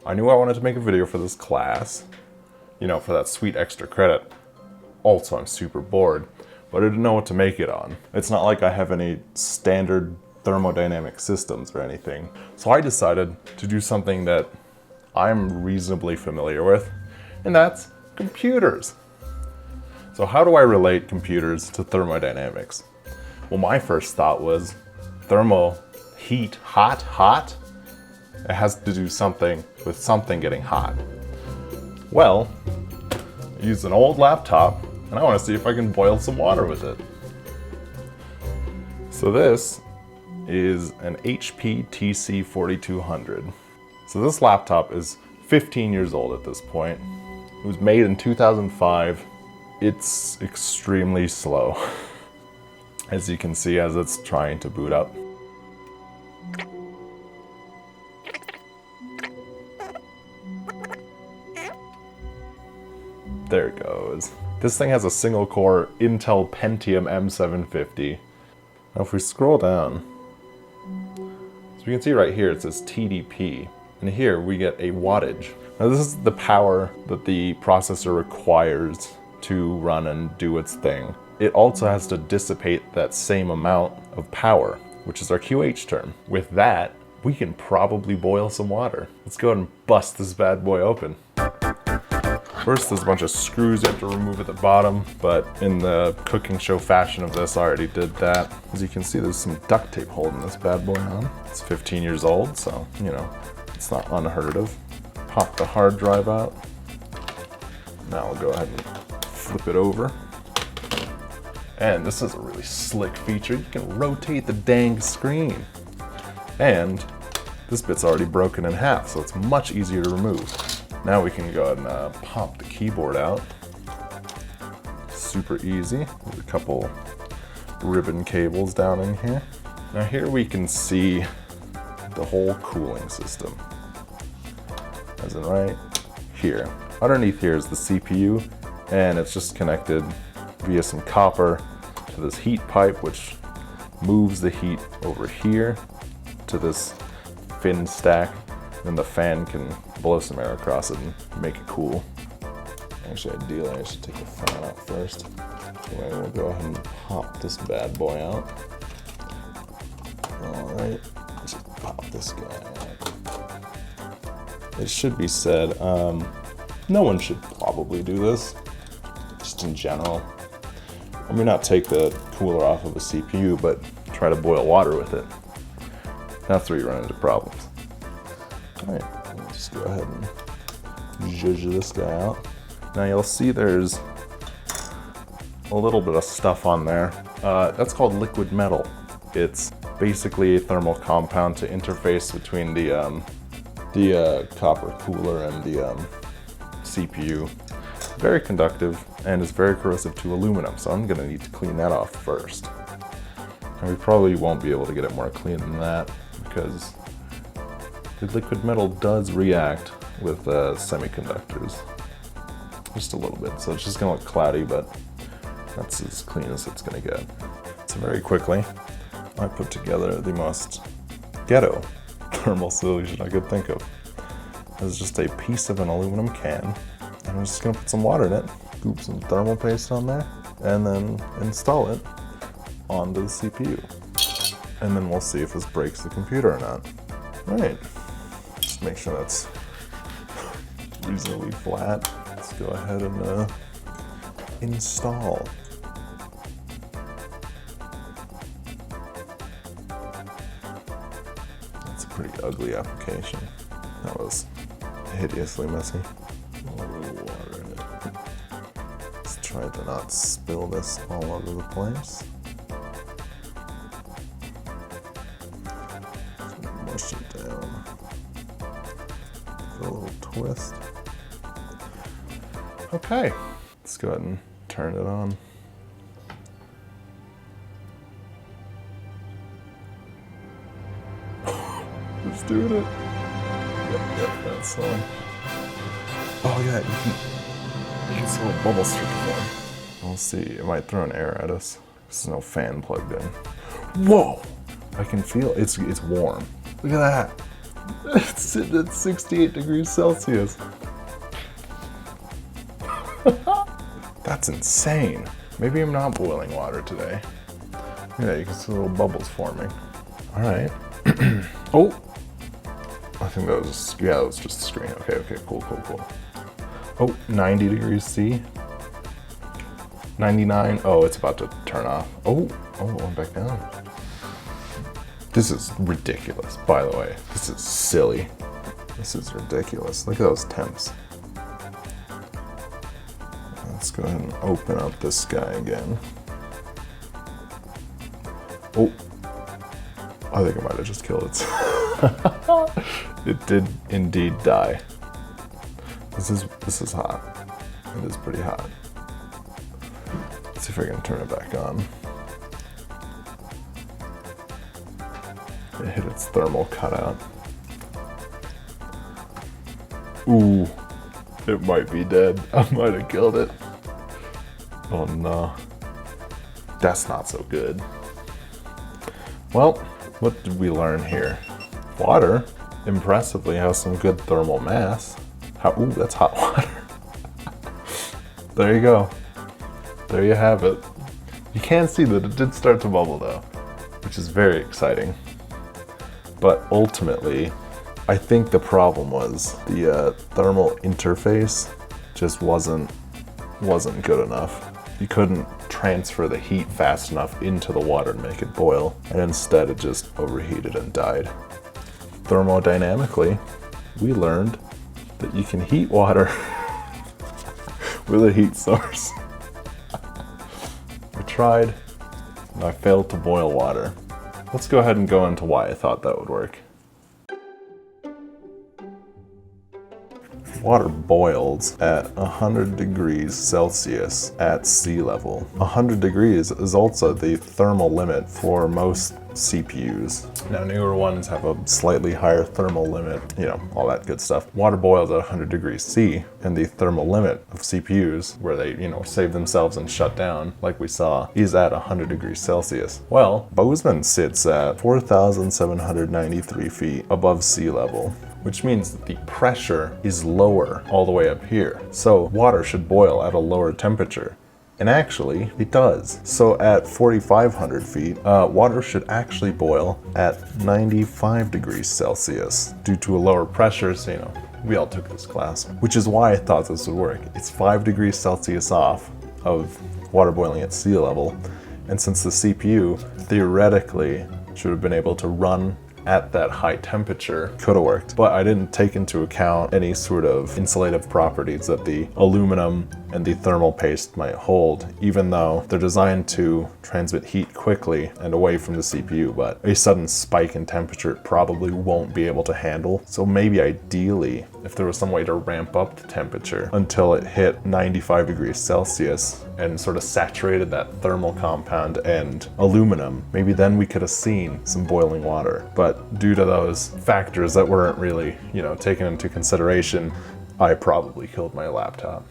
I knew I wanted to make a video for this class, you know, for that sweet extra credit. Also, I'm super bored, but I didn't know what to make it on. It's not like I have any standard thermodynamic systems or anything. So I decided to do something that I'm reasonably familiar with, and that's computers. So how do I relate computers to thermodynamics? Well, my first thought was thermo, heat, hot. It has to do something with something getting hot. Well, I used an old laptop and I want to see if I can boil some water with it. So this is an HP TC4200. So this laptop is 15 years old at this point. It was made in 2005. It's extremely slow, as you can see as it's trying to boot up. There it goes. This thing has a single core Intel Pentium M750. Now if we scroll down, so you can see right here it says TDP, and here we get a wattage. Now this is the power that the processor requires to run and do its thing. It also has to dissipate that same amount of power, which is our QH term. With that, we can probably boil some water. Let's go ahead and bust this bad boy open. First, there's a bunch of screws you have to remove at the bottom, but in the cooking show fashion of this, I already did that. As you can see, there's some duct tape holding this bad boy on. It's 15 years old, so, you know, it's not unheard of. Pop the hard drive out. Now we'll go ahead and flip it over. And this is a really slick feature. You can rotate the dang screen. And this bit's already broken in half, so it's much easier to remove. Now we can go ahead and pop the keyboard out. Super easy. There's a couple ribbon cables down in here. Now here we can see the whole cooling system. As in right here. Underneath here is the CPU, and it's just connected via some copper to this heat pipe, which moves the heat over here to this fin stack. Then the fan can blow some air across it and make it cool. Actually, ideally, I should take the fan out first. Anyway, we'll go ahead and pop this bad boy out. Alright, let's just pop this guy out. It should be said, no one should probably do this, just in general. I mean, not take the cooler off of a CPU, but try to boil water with it. That's where you run into problems. Alright, let's just go ahead and zhuzh this guy out. Now you'll see there's a little bit of stuff on there. That's called liquid metal. It's basically a thermal compound to interface between the copper cooler and the CPU. Very conductive and is very corrosive to aluminum, so I'm gonna need to clean that off first. And we probably won't be able to get it more clean than that because the liquid metal does react with semiconductors. Just a little bit, so it's just gonna look cloudy, but that's as clean as it's gonna get. So very quickly, I put together the most ghetto thermal solution I could think of. It's just a piece of an aluminum can, and I'm just gonna put some water in it, scoop some thermal paste on there, and then install it onto the CPU. And then we'll see if this breaks the computer or not. All right, just make sure that's reasonably flat. Let's go ahead and install. That's a pretty ugly application. That was hideously messy. A little water in it. Let's try to not spill this all over the place. Mush it down. Give it a little twist. Okay, let's go ahead and turn it on. It's doing it. Yep, that's on. Oh yeah, you can see a bubble streak form. We'll see, it might throw an error at us. There's no fan plugged in. Whoa! I can feel it's warm. Look at that. It's sitting at 68 degrees Celsius. That's insane. Maybe I'm not boiling water today. Yeah, you can see little bubbles forming. All right. Oh, I think that was, yeah, that was just the screen. Okay, cool. Oh, 90 degrees C. 99. Oh, it's about to turn off. Oh, it went back down. This is ridiculous, by the way. This is silly. This is ridiculous. Look at those temps. Let's go ahead and open up this guy again. Oh, I think I might have just killed it. It did indeed die. This is hot. It is pretty hot. Let's see if I can turn it back on. It hit its thermal cutout. Ooh, it might be dead. I might have killed it. Oh no. That's not so good. Well, what did we learn here? Water, impressively, has some good thermal mass. Ooh, that's hot water. There you go. There you have it. You can see that it did start to bubble though, which is very exciting. But ultimately, I think the problem was the thermal interface just wasn't good enough. You couldn't transfer the heat fast enough into the water to make it boil, and instead it just overheated and died. Thermodynamically, we learned that you can heat water with a heat source. I tried, and I failed to boil water. Let's go ahead and go into why I thought that would work. Water boils at 100 degrees Celsius at sea level. 100 degrees is also the thermal limit for most CPUs. Now, newer ones have a slightly higher thermal limit, you know, all that good stuff. Water boils at 100 degrees C, and the thermal limit of CPUs, where they, you know, save themselves and shut down, like we saw, is at 100 degrees Celsius. Well, Bozeman sits at 4,793 feet above sea level, which means that the pressure is lower all the way up here. So water should boil at a lower temperature. And actually, it does. So at 4,500 feet, water should actually boil at 95 degrees Celsius due to a lower pressure. So, you know, we all took this class, which is why I thought this would work. It's 5 degrees Celsius off of water boiling at sea level. And since the CPU theoretically should have been able to run at that high temperature, could have worked. But I didn't take into account any sort of insulative properties that the aluminum and the thermal paste might hold, even though they're designed to transmit heat quickly and away from the CPU, but a sudden spike in temperature it probably won't be able to handle. So maybe ideally, if there was some way to ramp up the temperature until it hit 95 degrees Celsius and sort of saturated that thermal compound and aluminum, maybe then we could have seen some boiling water. But due to those factors that weren't really, you know, taken into consideration, I probably killed my laptop.